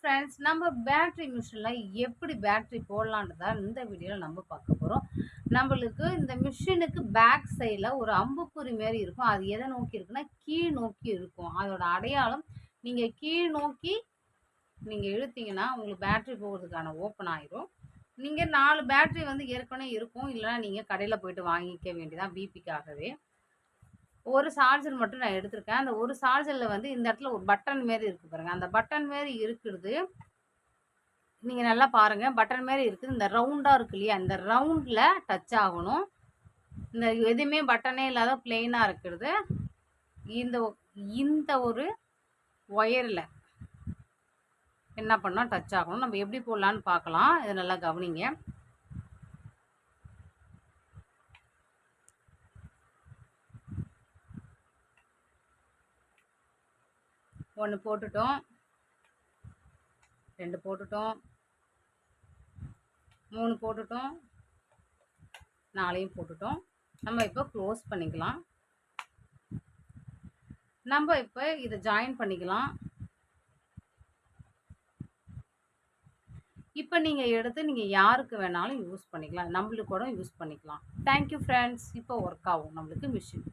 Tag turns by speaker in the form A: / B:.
A: Friends, நம்ம battery மிஷின்ல எப்படி பேட்டரி போடலான்றத இந்த வீடியோல நம்ம பார்க்க போறோம். நம்மளுக்கு இந்த மிஷினுக்கு பேக் சைடுல ஒரு அம்புக்குறி மாரி இருக்கும். அது எத நோக்கி இருக்குன்னா, கீழ் நோக்கி இருக்கும். அதோட அடையாளம் நீங்க கீழ் நோக்கி நீங்க இழுத்தீங்கன்னா, உங்களுக்கு பேட்டரி போடுறதுக்கான ஓப்பன் ஆயிரும். நீங்க 4 பேட்டரி வந்து ஏற்கனவே இருக்கும். இல்லன்னா நீங்க கடையில போயிட்டு வாங்கிக்க வேண்டியதான் பிபிக்காகவே. ஒரு சார்ஜர் மட்டும் நான் எடுத்திருக்கேன். அந்த ஒரு சார்ஜர்ல வந்து இந்த இடத்துல ஒரு பட்டன் மாரி இருக்கு பாருங்க. அந்த பட்டன் மாரி இருக்கிறது நீங்க நல்லா பாருங்க. பட்டன் மாரி இருக்குது. இந்த ரவுண்டா இருக்கு இல்லையா? இந்த ரவுண்ட்ல டச் ஆகணும். இந்த எதுவுமே பட்டனே இல்லாத பிளெயினா இருக்கிறது. இந்த இந்த ஒரு ஒயர்ல என்ன பண்ணா டச் ஆகணும். நம்ம எப்படி போடலான்னு பார்க்கலாம். இத நல்லா கவனிங்க. ஒண்ணு போட்டுட்டோம். 2 போட்டுட்டோம். 3 போட்டுட்டோம். 4யும் போட்டுட்டோம். நம்ம இப்போ க்ளோஸ் பண்ணிக்கலாம். நம்ம இப்ப இத ஜாயின் பண்ணிக்கலாம். இப்ப நீங்க எடுத்து நீங்க யாருக்கு வேணாலும் யூஸ் பண்ணிக்கலாம். நம்மளுக்கு கூட யூஸ் பண்ணிக்கலாம். Thank you friends. இப்போ ஒர்க் ஆகும் நம்மளுக்கு மிஷின்.